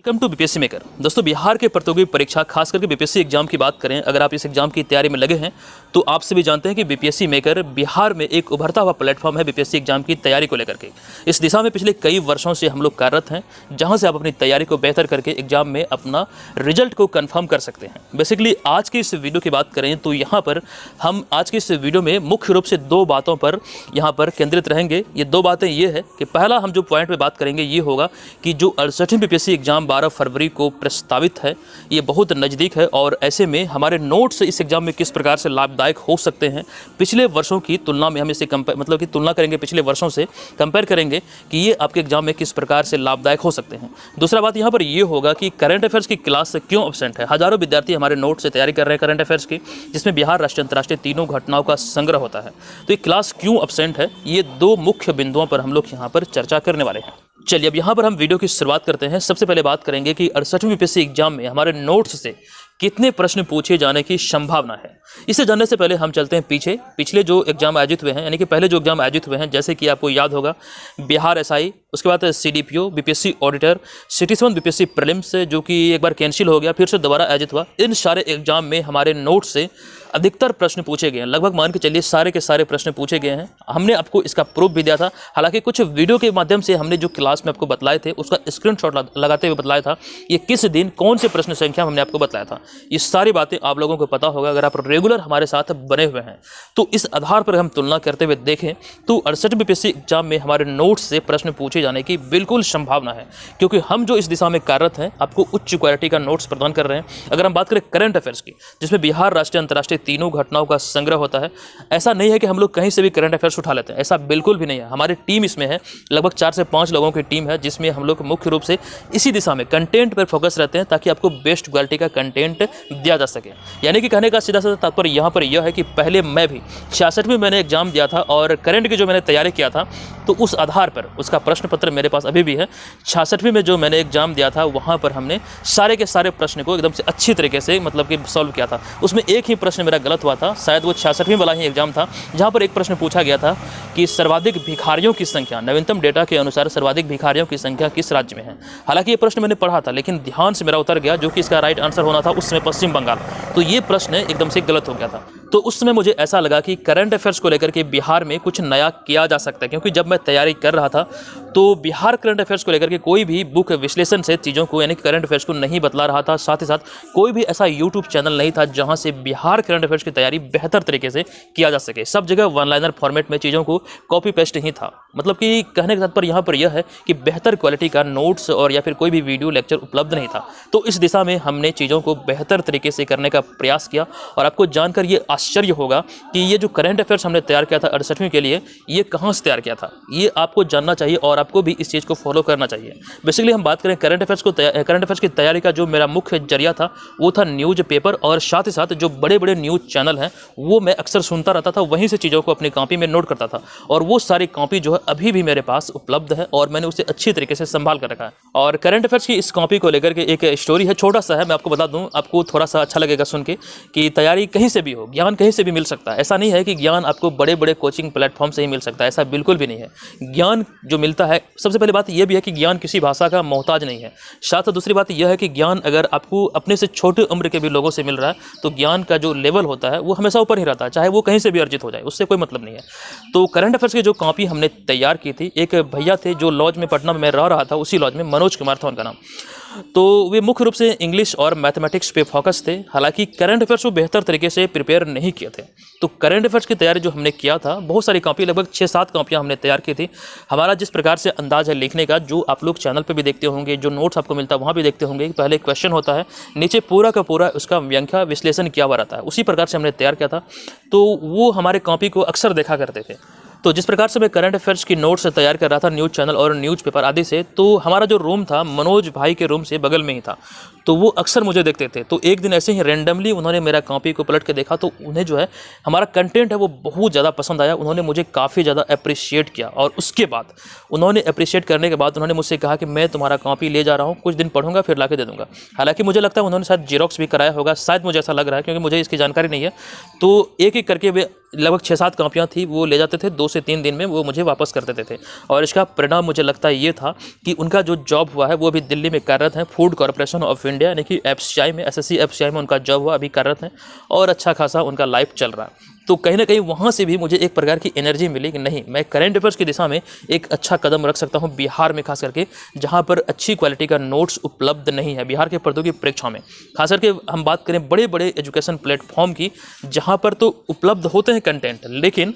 Welcome to BPSC maker. दोस्तों, बिहार के प्रतियोगी परीक्षा खास करके बीपीएससी एग्जाम की बात करें, अगर आप इस एग्जाम की तैयारी में लगे हैं तो आप सभी जानते हैं कि बीपीएससी मेकर बिहार में एक उभरता हुआ प्लेटफॉर्म है बीपीएससी एग्जाम की तैयारी को लेकर के। इस दिशा में पिछले कई वर्षों से हम लोग कार्यरत हैं, जहां से आप अपनी तैयारी को बेहतर करके एग्जाम में अपना रिजल्ट को कन्फर्म कर सकते हैं। बेसिकली आज की इस वीडियो की बात करें तो यहाँ पर हम आज की इस वीडियो में मुख्य रूप से दो बातों पर यहाँ पर केंद्रित रहेंगे। ये दो बातें ये है कि पहला हम जो पॉइंट पे बात करेंगे ये होगा कि जो 68वीं बीपीएससी एग्जाम 12 फरवरी को प्रस्तावित है, ये बहुत नज़दीक है और ऐसे में हमारे नोट्स इस एग्जाम में किस प्रकार से लाभदायक हो सकते हैं पिछले वर्षों की तुलना में। हम इसे तुलना करेंगे पिछले वर्षों से, कंपेयर करेंगे कि ये आपके एग्जाम में किस प्रकार से लाभदायक हो सकते हैं। दूसरा बात यहाँ पर ये होगा कि करंट अफेयर्स की क्लास से क्यों एब्सेंट है। हज़ारों विद्यार्थी हमारे नोट से तैयारी कर रहे हैं करंट अफेयर्स की, जिसमें बिहार, राष्ट्रीय, अंतर्राष्ट्रीय तीनों घटनाओं का संग्रह होता है। तो ये क्लास क्यों एब्सेंट है, ये दो मुख्य बिंदुओं पर हम लोग यहाँ पर चर्चा करने वाले हैं। चलिए अब यहाँ पर हम वीडियो की शुरुआत करते हैं। सबसे पहले बात करेंगे कि 68वीं बीपीएससी एग्जाम में हमारे नोट्स से कितने प्रश्न पूछे जाने की संभावना है। इसे जानने से पहले हम चलते हैं पिछले जो एग्जाम आयोजित हुए हैं, यानी कि पहले जो एग्जाम आयोजित हुए हैं, जैसे कि आपको याद होगा बिहार एसआई, उसके बाद CDPO, BPSC auditor, city 7 BPSC prelims जो कि एक बार कैंसिल हो गया, फिर से दोबारा आयोजित हुआ। इन सारे एग्जाम में हमारे नोट से अधिकतर प्रश्न पूछे गए हैं, लगभग मान के चलिए सारे के सारे प्रश्न पूछे गए हैं। हमने आपको इसका प्रूफ भी दिया था, हालांकि कुछ वीडियो के माध्यम से हमने जो क्लास में आपको बतलाए थे उसका स्क्रीनशॉट लगाते हुए बतलाया था, ये किस दिन कौन से प्रश्न संख्या हमने आपको बतलाया था। ये सारी बातें आप लोगों को पता होगा अगर आप रेगुलर हमारे साथ बने हुए हैं। तो इस आधार पर हम तुलना करते हुए देखें तो 68 बीपीएससी एग्जाम में हमारे नोट्स से प्रश्न पूछे जाने की बिल्कुल संभावना है, क्योंकि हम जो इस दिशा में कार्यरत हैं आपको उच्च क्वालिटी का नोट्स प्रदान कर रहे हैं। अगर हम बात करें करंट अफेयर्स की, जिसमें बिहार, राष्ट्रीय, अंतर्राष्ट्रीय तीनों घटनाओं का संग्रह होता है, ऐसा नहीं है कि हम लोग कहीं से भी करंट अफेयर्स उठा लेते हैं, ऐसा बिल्कुल भी नहीं है। हमारी टीम इसमें है, लगभग 4 से 5 लोगों की टीम है, जिसमें हम लोग मुख्य रूप से इसी दिशा में कंटेंट पर फोकस रहते हैं ताकि आपको बेस्ट क्वालिटी का कंटेंट दिया जा सके। यानी कि कहने का सीधा साधा तात्पर्य यहाँ पर यह है कि पहले मैं भी 66 में मैंने एग्जाम दिया था और करंट की जो मैंने तैयारी किया था तो उस आधार पर उसका प्रश्न पत्र मेरे पास अभी भी है। 66वीं में जो मैंने एग्जाम दिया था वहाँ पर हमने सारे के सारे प्रश्न को एकदम से अच्छी तरीके से कि सॉल्व किया था। उसमें एक ही प्रश्न मेरा गलत हुआ था, शायद वो 66वीं वाला ही एग्जाम था, जहाँ पर एक प्रश्न पूछा गया था कि सर्वाधिक भिखारियों की संख्या, नवीनतम डेटा के अनुसार सर्वाधिक भिखारियों की संख्या किस राज्य में है। हालांकि ये प्रश्न मैंने पढ़ा था लेकिन ध्यान से मेरा उतर गया, जो कि इसका राइट आंसर होना था उस समय पश्चिम बंगाल, तो ये प्रश्न एकदम से गलत हो गया था। तो उस समय मुझे ऐसा लगा कि करंट अफेयर्स को लेकर के बिहार में कुछ नया किया जा सकता है, क्योंकि जब मैं तैयारी कर रहा था तो बिहार करंट अफेयर्स को लेकर के कोई भी बुक विश्लेषण से चीज़ों को, यानी कि करंट अफेयर्स को नहीं बतला रहा था। साथ ही साथ कोई भी ऐसा यूट्यूब चैनल नहीं था जहां से बिहार करंट अफेयर्स की तैयारी बेहतर तरीके से किया जा सके। सब जगह वन लाइनर फॉर्मेट में चीज़ों को कॉपी पेस्ट ही था। मतलब कि कहने का तात्पर्य यहाँ पर यह है कि बेहतर क्वालिटी का नोट्स और या फिर कोई भी वीडियो लेक्चर उपलब्ध नहीं था। तो इस दिशा में हमने चीज़ों को बेहतर तरीके से करने का प्रयास किया और आपको जानकर ये आश्चर्य होगा कि ये जो करंट अफेयर्स हमने तैयार किया था 68वीं के लिए, ये कहाँ से तैयार किया था, ये आपको जानना चाहिए और आपको भी इस चीज़ को फॉलो करना चाहिए। बेसिकली हम बात करें करंट अफेयर्स की तैयारी का जो मेरा मुख्य जरिया था वो था न्यूज़ पेपर, और साथ ही साथ जो बड़े बड़े न्यूज़ चैनल हैं वो मैं अक्सर सुनता रहता था, वहीं से चीज़ों को अपनी कॉपी में नोट करता था। और वो सारी कॉपी जो है अभी भी मेरे पास उपलब्ध है और मैंने उसे अच्छी तरीके से संभाल कर रखा है। और करंट अफेयर्स की इस कॉपी को लेकर के एक स्टोरी है, छोटा सा है, मैं आपको बता दूं, आपको थोड़ा सा अच्छा लगेगा सुन के कि तैयारी कहीं से भी हो, ज्ञान कहीं से भी मिल सकता है। ऐसा नहीं है कि ज्ञान आपको बड़े बड़े कोचिंग प्लेटफॉर्म से ही मिल सकता है, ऐसा बिल्कुल भी नहीं है। ज्ञान जो मिलता है, सबसे पहली बात यह भी है कि ज्ञान किसी भाषा का मोहताज नहीं है। साथ दूसरी बात यह है कि ज्ञान अगर आपको अपने से छोटे उम्र के भी लोगों से मिल रहा है तो ज्ञान का जो लेवल होता है वो हमेशा ऊपर ही रहता है, चाहे वो कहीं से भी अर्जित हो जाए, उससे कोई मतलब नहीं है। तो करंट अफेयर्स की जो कॉपी हमने तैयार की थी, एक भैया थे जो लॉज में पटना में मैं रह रहा था, उसी लॉज में, मनोज कुमार था उनका नाम, तो वे मुख्य रूप से इंग्लिश और मैथमेटिक्स पे फोकस थे। हालांकि करंट अफेयर्स को बेहतर तरीके से प्रिपेयर नहीं किए थे। तो करंट अफेयर्स की तैयारी जो हमने किया था, बहुत सारी कॉपी, लगभग 6-7 कॉपियाँ हमने तैयार की थी। हमारा जिस प्रकार से अंदाज है लिखने का, जो आप लोग चैनल पे भी देखते होंगे, जो नोट्स आपको मिलता है वहाँ भी देखते होंगे, पहले क्वेश्चन होता है, नीचे पूरा का पूरा उसका व्याख्या विश्लेषण किया हुआ रहता है, उसी प्रकार से हमने तैयार किया था। तो वो हमारे कॉपी को अक्सर देखा करते थे। तो जिस प्रकार से मैं करंट अफेयर्स की नोट्स तैयार कर रहा था न्यूज़ चैनल और न्यूज़ पेपर आदि से, तो हमारा जो रूम था मनोज भाई के रूम से बगल में ही था, तो वो अक्सर मुझे देखते थे। तो एक दिन ऐसे ही रैंडमली उन्होंने मेरा कॉपी को पलट के देखा, तो उन्हें जो है हमारा कंटेंट है वो बहुत ज़्यादा पसंद आया। उन्होंने मुझे काफ़ी ज़्यादा अप्रिशिएट किया और उसके बाद उन्होंने अप्रिशिएट करने के बाद उन्होंने मुझसे कहा कि मैं तुम्हारा कॉपी ले जा रहा हूँ, कुछ दिन पढ़ूंगा फिर ला के दे दूँगा। हालाँकि मुझे लगता है उन्होंने शायद जीरोक्स भी कराया होगा, शायद मुझे ऐसा लग रहा है, क्योंकि मुझे इसकी जानकारी नहीं है। तो एक एक करके वे लगभग 6-7 कापियाँ थी, वो ले जाते थे, 2 से 3 दिन में वो मुझे वापस कर देते थे। और इसका परिणाम मुझे लगता है ये था कि उनका जो जॉब हुआ है वो अभी दिल्ली में कार्यरत है, फूड कॉर्पोरेशन ऑफ इंडिया यानी कि एफसीआई में, एसएससी एफसीआई में उनका जॉब हुआ, अभी कार्यरत है और अच्छा खासा उनका लाइफ चल रहा है। तो कहीं ना कहीं वहाँ से भी मुझे एक प्रकार की एनर्जी मिली कि नहीं, मैं करंट अफेयर्स की दिशा में एक अच्छा कदम रख सकता हूँ बिहार में, खास करके जहाँ पर अच्छी क्वालिटी का नोट्स उपलब्ध नहीं है बिहार के प्रतियोगी परीक्षा में। खास करके हम बात करें बड़े बड़े एजुकेशन प्लेटफॉर्म की, जहाँ पर तो उपलब्ध होते हैं कंटेंट, लेकिन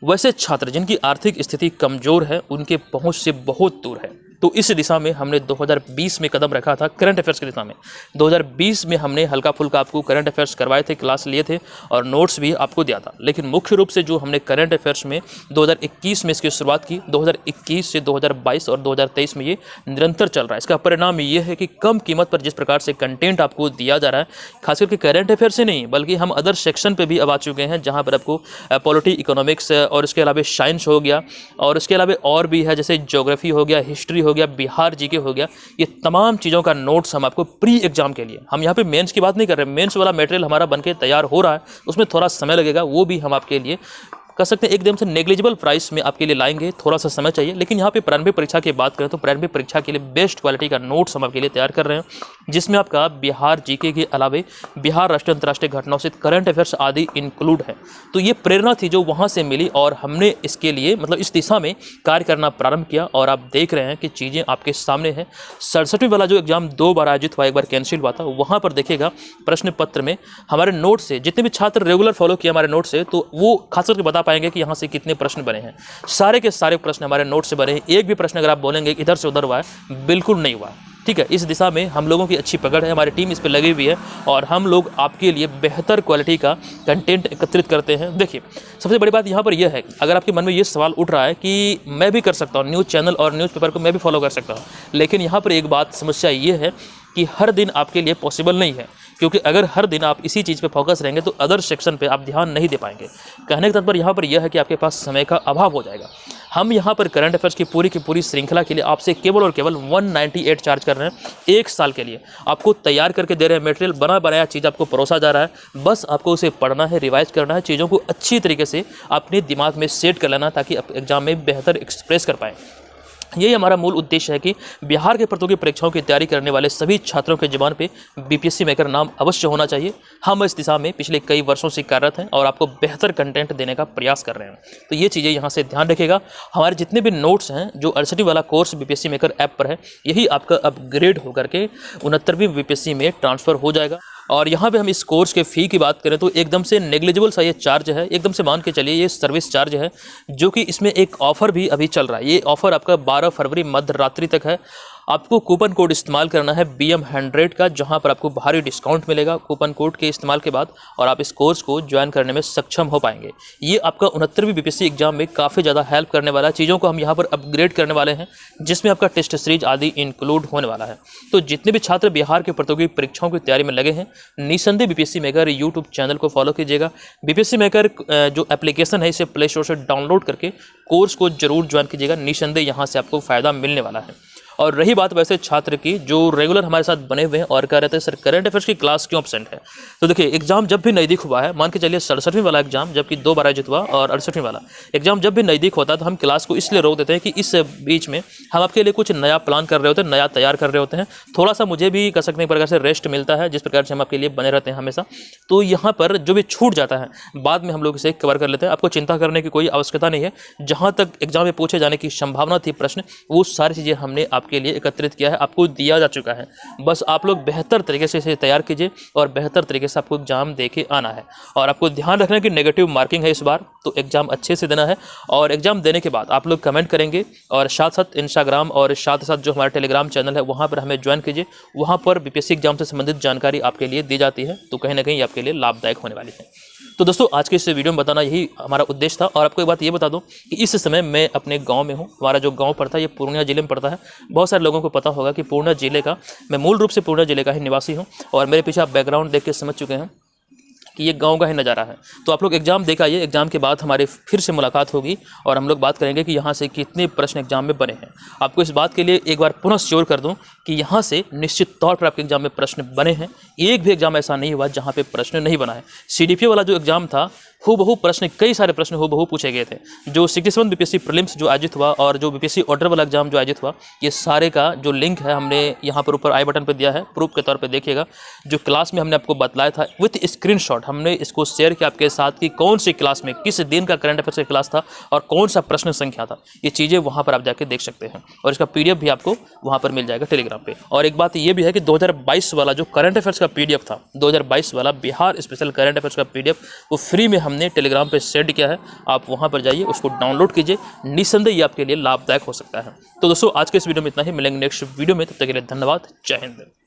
वैसे छात्र जिनकी आर्थिक स्थिति कमज़ोर है उनके पहुँच से बहुत दूर है। तो इस दिशा में हमने 2020 में कदम रखा था करंट अफेयर्स की दिशा में। 2020 में हमने हल्का फुल्का आपको करंट अफेयर्स करवाए थे, क्लास लिए थे और नोट्स भी आपको दिया था। लेकिन मुख्य रूप से जो हमने करंट अफेयर्स में 2021 में इसकी शुरुआत की, 2021 से 2022 और 2023 में ये निरंतर चल रहा है। इसका परिणाम ये है कि कम कीमत पर जिस प्रकार से कंटेंट आपको दिया जा रहा है, खास करके करंट अफेयर से नहीं बल्कि हम अदर सेक्शन पर भी अब आ चुके हैं, जहाँ पर आपको पॉलिटी, इकोनॉमिक्स और इसके अलावा साइंस हो गया और इसके अलावा और भी है, जैसे ज्योग्राफी हो गया, हिस्ट्री हो गया, बिहार जीके हो गया। ये तमाम चीज़ों का नोट्स हम आपको प्री एग्जाम के लिए, हम यहाँ पे मेंस की बात नहीं कर रहे, मेंस वाला मटेरियल हमारा बनके तैयार हो रहा है, उसमें थोड़ा समय लगेगा, वो भी हम आपके लिए कह सकते हैं एकदम से नेग्लिजिबल प्राइस में आपके लिए लाएंगे, थोड़ा सा समय चाहिए। लेकिन यहाँ पे प्रारंभिक परीक्षा की बात करें तो प्रारंभिक परीक्षा के लिए बेस्ट क्वालिटी का नोट्स हम आपके लिए तैयार कर रहे हैं, जिसमें आपका बिहार जीके के अलावे बिहार राष्ट्रीय अंतर्राष्ट्रीय घटनाओं से करंट अफेयर्स आदि इंक्लूड है। तो ये प्रेरणा थी जो वहाँ से मिली और हमने इसके लिए मतलब इस दिशा में कार्य करना प्रारंभ किया और आप देख रहे हैं कि चीज़ें आपके सामने हैं। 67वीं वाला जो एग्जाम 2 बार आयोजित हुआ, एक बार कैंसिल हुआ था, वहाँ पर देखिएगा प्रश्न पत्र में हमारे नोट से जितने भी छात्र रेगुलर फॉलो किए हमारे नोट से, तो वो खास करके बता पाएंगे कि यहाँ से कितने प्रश्न बने हैं। सारे के सारे प्रश्न हमारे नोट से बने हैं। एक भी प्रश्न अगर आप बोलेंगे इधर से उधर हुआ है, बिल्कुल नहीं हुआ है। ठीक है, इस दिशा में हम लोगों की अच्छी पकड़ है, हमारी टीम इस पर लगी हुई है और हम लोग आपके लिए बेहतर क्वालिटी का कंटेंट एकत्रित करते हैं। देखिए, सबसे बड़ी बात यहाँ पर यह है, अगर आपके मन में ये सवाल उठ रहा है कि मैं भी कर सकता हूँ, न्यूज़ चैनल और न्यूज़पेपर को मैं भी फॉलो कर सकता हूँ, लेकिन यहाँ पर एक बात समस्या ये है कि हर दिन आपके लिए पॉसिबल नहीं है, क्योंकि अगर हर दिन आप इसी चीज़ पे फोकस रहेंगे तो अदर सेक्शन पे आप ध्यान नहीं दे पाएंगे। कहने का तात्पर्य यहाँ पर यह है कि आपके पास समय का अभाव हो जाएगा। हम यहाँ पर करंट अफेयर्स की पूरी श्रृंखला के लिए आपसे केवल और केवल 198 चार्ज कर रहे हैं। 1 साल के लिए आपको तैयार करके दे रहे हैं, मटेरियल बना बनाया चीज़ आपको परोसा जा रहा है, बस आपको उसे पढ़ना है, रिवाइज करना है, चीज़ों को अच्छी तरीके से अपने दिमाग में सेट कर लेना ताकि आप एग्जाम में बेहतर एक्सप्रेस कर पाएँ। यही हमारा मूल उद्देश्य है कि बिहार के प्रतियोगी परीक्षाओं की तैयारी करने वाले सभी छात्रों के जुबान पे बीपीएससी मेकर नाम अवश्य होना चाहिए। हम इस दिशा में पिछले कई वर्षों से कार्यरत हैं और आपको बेहतर कंटेंट देने का प्रयास कर रहे हैं। तो ये चीज़ें यहाँ से ध्यान रखिएगा। हमारे जितने भी नोट्स हैं जो 68 वाला कोर्स बीपीएससी मेकर ऐप पर है, यही आपका अपग्रेड होकर के 69वीं बीपीएससी में ट्रांसफ़र हो जाएगा। और यहाँ पे हम इस कोर्स के फ़ी की बात करें तो एकदम से नेग्लिजिबल सा ये चार्ज है, एकदम से मान के चलिए ये सर्विस चार्ज है, जो कि इसमें एक ऑफ़र भी अभी चल रहा है। ये ऑफ़र आपका 12 फरवरी मध्य रात्रि तक है। आपको कूपन कोड इस्तेमाल करना है BM100 का, जहां पर आपको भारी डिस्काउंट मिलेगा कूपन कोड के इस्तेमाल के बाद, और आप इस कोर्स को ज्वाइन करने में सक्षम हो पाएंगे। ये आपका 69वीं बीपीएससी एग्जाम में काफ़ी ज़्यादा हेल्प करने वाला है। चीज़ों को हम यहाँ पर अपग्रेड करने वाले हैं, जिसमें आपका टेस्ट सीरीज आदि इंक्लूड होने वाला है। तो जितने भी छात्र बिहार के प्रतियोगी परीक्षाओं की तैयारी में लगे हैं, निसंदेह बीपीएससी मेकर यूट्यूब चैनल को फॉलो कीजिएगा। बीपीएससी मेकर जो एप्लीकेशन है इसे प्ले स्टोर से डाउनलोड करके कोर्स को जरूर ज्वाइन कीजिएगा। निसंदेह यहाँ से आपको फ़ायदा मिलने वाला है। और रही बात वैसे छात्र की जो रेगुलर हमारे साथ बने हुए हैं और कह रहे थे सर करंट अफेयर्स की क्लास क्यों एब्सेंट है, तो देखिए एग्जाम जब भी नज़दीक हुआ है, मान के चलिए 67वीं वाला एग्जाम जबकि 2 बार आयोजित हुआ और 68वीं वाला एग्जाम जब भी नज़दीक होता है तो हम क्लास को इसलिए रोक देते हैं कि इस बीच में हम आपके लिए कुछ नया प्लान कर रहे होते हैं, नया तैयार कर रहे होते हैं। थोड़ा सा मुझे भी कह सकते हैं एक प्रकार से रेस्ट मिलता है, जिस प्रकार से हम आपके लिए बने रहते हैं हमेशा। तो यहाँ पर जो भी छूट जाता है बाद में हम लोग इसे कवर कर लेते हैं। आपको चिंता करने की कोई आवश्यकता नहीं है। जहाँ तक एग्जाम में पूछे जाने की संभावना थी प्रश्न, वो सारी चीज़ें हमने आपके लिए एकत्रित किया है, आपको दिया जा चुका है। बस आप लोग बेहतर तरीके से इसे तैयार कीजिए और बेहतर तरीके से आपको एग्जाम दे के आना है। और आपको ध्यान रखना है कि नेगेटिव मार्किंग है इस बार, तो एग्जाम अच्छे से देना है। और एग्जाम देने के बाद आप लोग कमेंट करेंगे और साथ साथ इंस्टाग्राम और साथ साथ जो हमारा टेलीग्राम चैनल है वहाँ पर हमें ज्वाइन कीजिए। वहाँ पर बीपीएससी एग्जाम से संबंधित जानकारी आपके लिए दी जाती है, तो कहीं ना कहीं आपके लिए लाभदायक होने वाली है। तो दोस्तों आज के इस वीडियो में बताना यही हमारा उद्देश्य था। और आपको एक बात ये बता दूं कि इस समय मैं अपने गांव में हूं। हमारा जो गांव पड़ता है ये पूर्णिया जिले में पड़ता है। बहुत सारे लोगों को पता होगा कि पूर्णिया जिले का, मैं मूल रूप से पूर्णिया जिले का ही निवासी हूं। और मेरे पीछे आप बैकग्राउंड देख के समझ चुके हैं कि ये गांव का ही नज़ारा है। तो आप लोग एग्जाम देख आइए, एग्जाम के बाद हमारी फिर से मुलाकात होगी और हम लोग बात करेंगे कि यहाँ से कितने प्रश्न एग्जाम में बने हैं। आपको इस बात के लिए एक बार पुनः श्योर कर दूं कि यहाँ से निश्चित तौर पर आपके एग्जाम में प्रश्न बने हैं। एक भी एग्जाम ऐसा नहीं हुआ जहाँ पे प्रश्न नहीं बना है। CDPO वाला जो एग्जाम था हूबहू प्रश्न, कई सारे प्रश्न हूबहू पूछे गए थे। जो 67 बीपीएससी प्रीलिम्स जो आयोजित हुआ और जो बीपीएससी ऑर्डर वाला एग्जाम जो आयोजित हुआ, ये सारे का जो लिंक है हमने यहाँ पर ऊपर आई बटन पर दिया है, प्रूफ के तौर पे देखिएगा। जो क्लास में हमने आपको बतलाया था विथ स्क्रीनशॉट, हमने इसको शेयर किया आपके साथ कि कौन सी क्लास में किस दिन का करंट अफेयर्स का क्लास था और कौन सा प्रश्न संख्या था। ये चीज़ें वहाँ पर आप जाके देख सकते हैं और इसका PDF भी आपको वहाँ पर मिल जाएगा टेलीग्राम पे। और एक बात ये भी है कि 2022 वाला जो करंट अफेयर्स का PDF था, 2022 वाला बिहार स्पेशल करंट अफेयर्स का PDF, वो फ्री में हमने टेलीग्राम पे सेंड किया है। आप वहाँ पर जाइए, उसको डाउनलोड कीजिए, निस्संदेह ये आपके लिए लाभदायक हो सकता है। तो दोस्तों आज के इस वीडियो में इतना ही, मिलेंगे नेक्स्ट वीडियो में, तब तक के लिए धन्यवाद, जय हिंद।